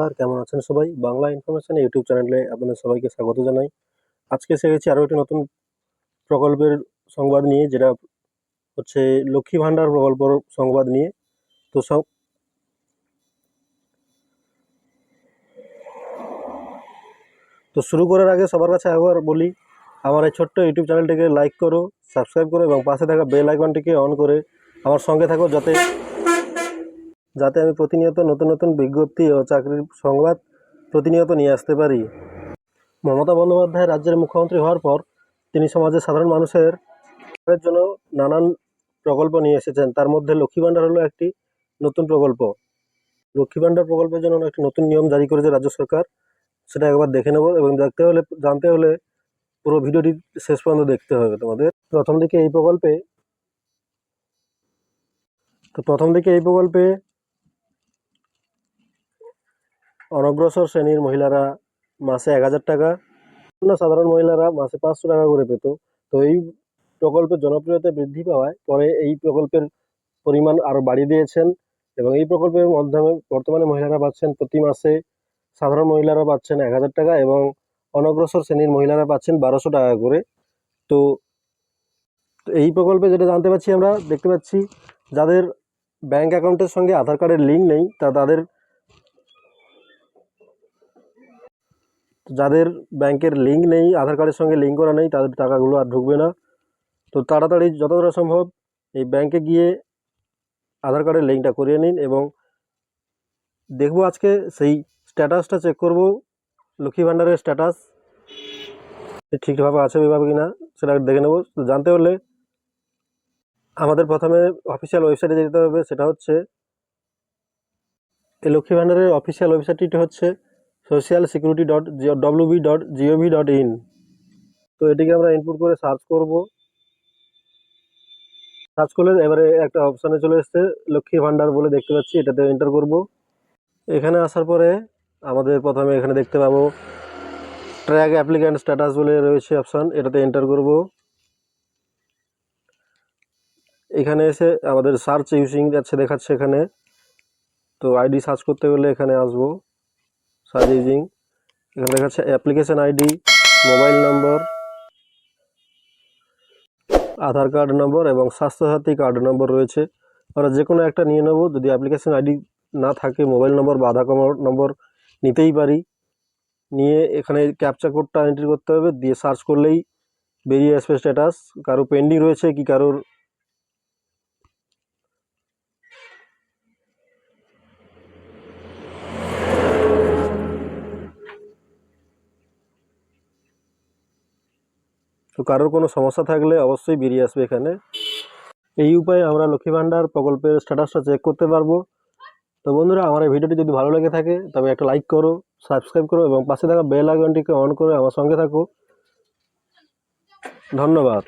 আর কেমন আছেন সবাই? বাংলা ইনফরমেশন ইউটিউব চ্যানেলে আপনাদের সবাইকে স্বাগত জানাই। আজকে এসে গেছি আরো একটি নতুন প্রকল্পের সংবাদ নিয়ে, যেটা হচ্ছে লক্ষ্মী ভান্ডার প্রকল্পের সংবাদ নিয়ে। তো শুরু করার আগে সবার কাছে একবার বলি, আমার এই ছোট্ট ইউটিউব চ্যানেলটিকে লাইক করো, সাবস্ক্রাইব করো এবং পাশে থাকা বেল আইকনটিকে অন করে আমার সঙ্গে থাকো, যাতে যাতে আমি প্রতিনিয়ত নতুন নতুন বিজ্ঞপ্তি ও চাকরির সংবাদ প্রতিনিয়ত নিয়ে আসতে পারি। মমতা বন্দ্যোপাধ্যায় রাজ্যের মুখ্যমন্ত্রী হওয়ার পর তিনি সমাজের সাধারণ মানুষের জন্য নানান প্রকল্প নিয়ে এসেছেন। তার মধ্যে লক্ষ্মী ভান্ডার হলো একটি নতুন প্রকল্প। লক্ষ্মী ভান্ডার প্রকল্পের জন্য একটি নতুন নিয়ম জারি করেছে রাজ্য সরকার। সেটা একবার দেখে নেব এবং জানতে হলে পুরো ভিডিওটি শেষ পর্যন্ত দেখতে হবে তোমাদের। প্রথম দিকে এই প্রকল্পে অনগ্রসর শ্রেণীর মহিলারা মাসে 1000 টাকা, সাধারণ মহিলারা মাসে 500 টাকা করে পেত। তো এই প্রকল্পের জনপ্রিয়তা বৃদ্ধি পাওয়ায় পরে এই প্রকল্পের পরিমাণ আরও বাড়িয়ে দিয়েছেন এবং এই প্রকল্পের মাধ্যমে বর্তমানে মহিলারা পাচ্ছেন প্রতি মাসে, সাধারণ মহিলারা পাচ্ছেন 1000 টাকা এবং অনগ্রসর শ্রেণীর মহিলারা পাচ্ছেন 1200 টাকা করে। তো এই প্রকল্পে যেটা দেখতে পাচ্ছি, যাদের ব্যাংক অ্যাকাউন্টের সঙ্গে আধার কার্ডের লিঙ্ক নেই, যাদের ব্যাংকের লিঙ্ক নেই, আধার কার্ডের সঙ্গে লিঙ্ক করা নেই, তাদের টাকাগুলো আর ঢুকবে না। তো তাড়াতাড়ি যতটা সম্ভব এই ব্যাংকে গিয়ে আধার কার্ডের লিঙ্কটা করিয়ে নিন এবং দেখব আজকে সেই স্ট্যাটাসটা চেক করব, লক্ষ্মী ভান্ডারের স্ট্যাটাস ঠিকভাবে আছে কিভাবে কিনা সেটা দেখে নেব। জানতে হলে আমাদের প্রথমে অফিসিয়াল ওয়েবসাইটে যেতে হবে। সেটা হচ্ছে এই লক্ষ্মী ভান্ডারের অফিসিয়াল ওয়েবসাইটটি হচ্ছে socialsecurity.wb.gov.in। তো এটিকে আমরা ইনপুট করে সার্চ করব। সার্চ করলে এবারে একটা অপশানে চলে এসছে লক্ষ্মী ভান্ডার বলে দেখতে পাচ্ছি, এটাতে এন্টার করব। এখানে আসার পরে আমাদের প্রথমে এখানে দেখতে পাবো ট্র্যাক অ্যাপ্লিক্যান্ট স্ট্যাটাস বলে রয়েছে অপশান, এটাতে এন্টার করব। এখানে এসে আমাদের সার্চ ইউজিং দেখাচ্ছে এখানে। তো আইডি সার্চ করতে গেলে এখানে আসবো, সার্চ ইউজিং। এখানে দেখাচ্ছে অ্যাপ্লিকেশন আইডি, মোবাইল নম্বর, আধার কার্ড নম্বর এবং স্বাস্থ্যসাথী কার্ড নম্বর রয়েছে। আমরা যে কোনো একটা নিয়ে নেব। যদি অ্যাপ্লিকেশন আইডি না থাকে, মোবাইল নম্বর বা আধার নম্বর নিতেই পারি। নিয়ে এখানে ক্যাপচা কোডটা এন্ট্রি করতে হবে, দিয়ে সার্চ করলেই বেরিয়ে আসবে স্ট্যাটাস, কারো পেন্ডিং রয়েছে কি কারোর কোনো সমস্যা থাকলে অবশ্যই বেরিয়ে আসবে এখানে। এই উপায়ে আমরা লক্ষ্মী ভান্ডার প্রকল্পের স্ট্যাটাসটা চেক করতে পারবো। তো বন্ধুরা, আমার এই ভিডিওটি যদি ভালো লেগে থাকে তবে একটা লাইক করো, সাবস্ক্রাইব করো এবং পাশে থাকা বেল আইকনটিকে অন করে আমার সঙ্গে থাকো। ধন্যবাদ।